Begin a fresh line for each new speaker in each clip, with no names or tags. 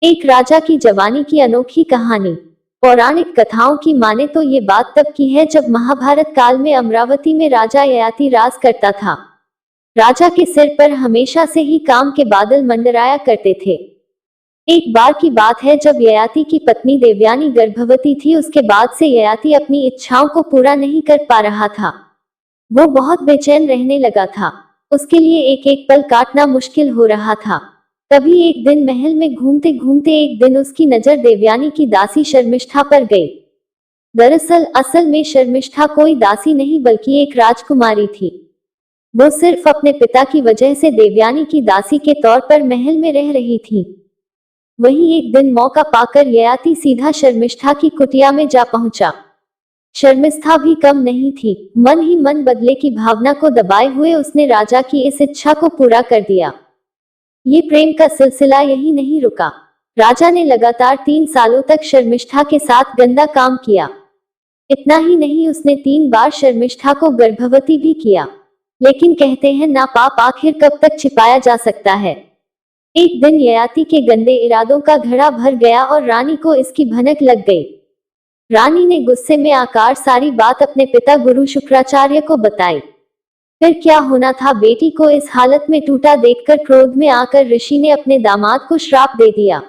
एक राजा की जवानी की अनोखी कहानी। पौराणिक कथाओं की माने तो ये बात तब की है जब महाभारत काल में अमरावती में राजा ययाति राज करता था। राजा के सिर पर हमेशा से ही काम के बादल मंडराया करते थे। एक बार की बात है जब ययाति की पत्नी देवयानी गर्भवती थी। उसके बाद से ययाति अपनी इच्छाओं को पूरा नहीं कर पा रहा था। वो बहुत बेचैन रहने लगा था। उसके लिए एक एक पल काटना मुश्किल हो रहा था। तभी एक दिन महल में घूमते घूमते एक दिन उसकी नजर देवयानी की दासी शर्मिष्ठा पर गई। दरअसल असल में शर्मिष्ठा कोई दासी नहीं बल्कि एक राजकुमारी थी। वो सिर्फ अपने पिता की वजह से देवयानी की दासी के तौर पर महल में रह रही थी। वहीं एक दिन मौका पाकर ययाति सीधा शर्मिष्ठा की कुटिया में जा पहुंचा। शर्मिष्ठा भी कम नहीं थी। मन ही मन बदले की भावना को दबाए हुए उसने राजा की इस इच्छा को पूरा कर दिया। ये प्रेम का सिलसिला यही नहीं रुका। राजा ने लगातार 3 सालों तक शर्मिष्ठा के साथ गंदा काम किया। इतना ही नहीं, उसने 3 बार शर्मिष्ठा को गर्भवती भी किया। लेकिन कहते हैं ना पाप आखिर कब तक छिपाया जा सकता है। एक दिन ययाति के गंदे इरादों का घड़ा भर गया और रानी को इसकी भनक लग गई। रानी ने गुस्से में आकर सारी बात अपने पिता गुरु शुक्राचार्य को बताई। फिर क्या होना था, बेटी को इस हालत में टूटा देखकर क्रोध में आकर ऋषि ने अपने दामाद को श्राप दे दिया।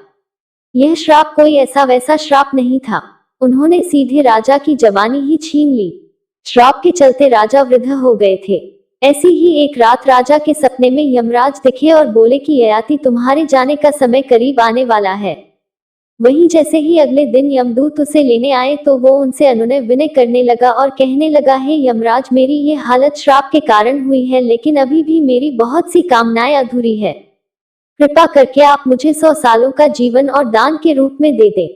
यह श्राप कोई ऐसा वैसा श्राप नहीं था। उन्होंने सीधे राजा की जवानी ही छीन ली। श्राप के चलते राजा वृद्ध हो गए थे। ऐसी ही एक रात राजा के सपने में यमराज दिखे और बोले कि ययाति तुम्हारे जाने का समय करीब आने वाला है। वहीं जैसे ही अगले दिन यमदूत उसे लेने आए तो वो उनसे अनुनय विनय करने लगा और कहने लगा, हे यमराज, मेरी ये हालत श्राप के कारण हुई है, लेकिन अभी भी मेरी बहुत सी कामनाएं अधूरी है। कृपा करके आप मुझे 100 सालों का जीवन और दान के रूप में दे दें।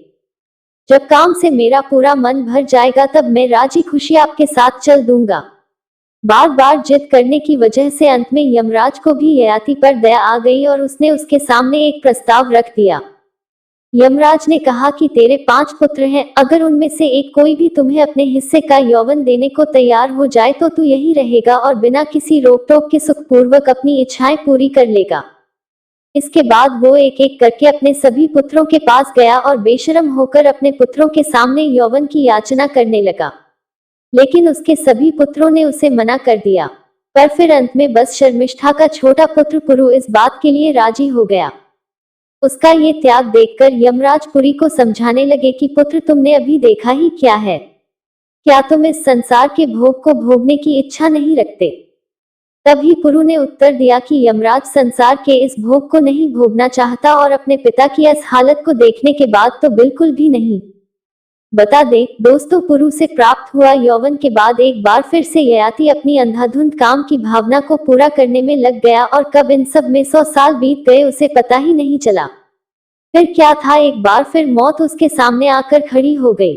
जब काम से मेरा पूरा मन भर जाएगा तब मैं राजी खुशी आपके साथ चल दूंगा। बार बार जिद करने की वजह से अंत में यमराज को भी ययाति पर दया आ गई और उसने उसके सामने एक प्रस्ताव रख दिया। यमराज ने कहा कि तेरे 5 पुत्र हैं, अगर उनमें से एक कोई भी तुम्हें अपने हिस्से का यौवन देने को तैयार हो जाए तो तू यही रहेगा और बिना किसी रोक टोक के सुखपूर्वक अपनी इच्छाएं पूरी कर लेगा। इसके बाद वो एक एक करके अपने सभी पुत्रों के पास गया और बेशर्म होकर अपने पुत्रों के सामने यौवन की याचना करने लगा। लेकिन उसके सभी पुत्रों ने उसे मना कर दिया। पर फिर अंत में बस शर्मिष्ठा का छोटा पुत्र पुरु इस बात के लिए राजी हो गया। उसका ये त्याग देखकर यमराज पुरी को समझाने लगे कि पुत्र, तुमने अभी देखा ही क्या है। क्या तुम इस संसार के भोग को भोगने की इच्छा नहीं रखते? तभी पुरु ने उत्तर दिया कि यमराज संसार के इस भोग को नहीं भोगना चाहता और अपने पिता की इस हालत को देखने के बाद तो बिल्कुल भी नहीं। बता दें दोस्तों, पुरु से प्राप्त हुआ यौवन के बाद एक बार फिर से ययाति अपनी अंधाधुंध काम की भावना को पूरा करने में लग गया और कब इन सब में 100 साल बीत गए उसे पता ही नहीं चला। फिर क्या था, एक बार फिर मौत उसके सामने आकर खड़ी हो गई।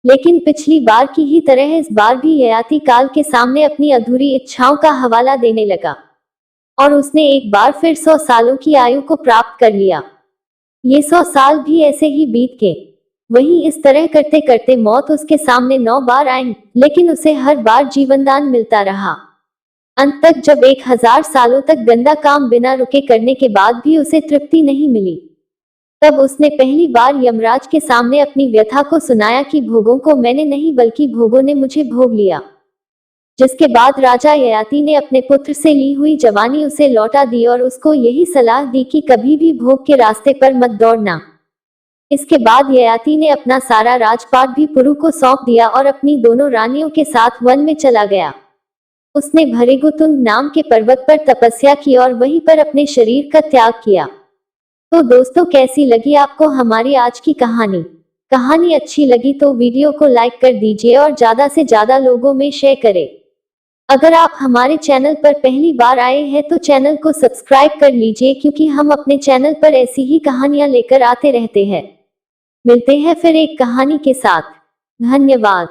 लेकिन पिछली बार की ही तरह इस बार भी ययाति काल के सामने अपनी अधूरी इच्छाओं का हवाला देने लगा और उसने एक बार फिर 100 सालों की आयु को प्राप्त कर लिया। ये 100 साल भी ऐसे ही बीत गए। वहीं इस तरह करते करते मौत उसके सामने 9 बार आई, लेकिन उसे हर बार जीवनदान मिलता रहा। अंत तक जब 1000 सालों तक गंदा काम बिना रुके करने के बाद भी उसे तृप्ति नहीं मिली, तब उसने पहली बार यमराज के सामने अपनी व्यथा को सुनाया कि भोगों को मैंने नहीं बल्कि भोगों ने मुझे भोग लिया। जिसके बाद राजा ययाति ने अपने पुत्र से ली हुई जवानी उसे लौटा दी और उसको यही सलाह दी कि कभी भी भोग के रास्ते पर मत दौड़ना। इसके बाद ययाति ने अपना सारा राजपाट भी पुरु को सौंप दिया और अपनी दोनों रानियों के साथ वन में चला गया। उसने भृगुतुंड नाम के पर्वत पर तपस्या की और वहीं पर अपने शरीर का त्याग किया। तो दोस्तों, कैसी लगी आपको हमारी आज की कहानी? कहानी अच्छी लगी तो वीडियो को लाइक कर दीजिए और ज्यादा से ज्यादा लोगों में शेयर करें। अगर आप हमारे चैनल पर पहली बार आए हैं तो चैनल को सब्सक्राइब कर लीजिए, क्योंकि हम अपने चैनल पर ऐसी ही कहानियां लेकर आते रहते हैं। मिलते हैं फिर एक कहानी के साथ। धन्यवाद।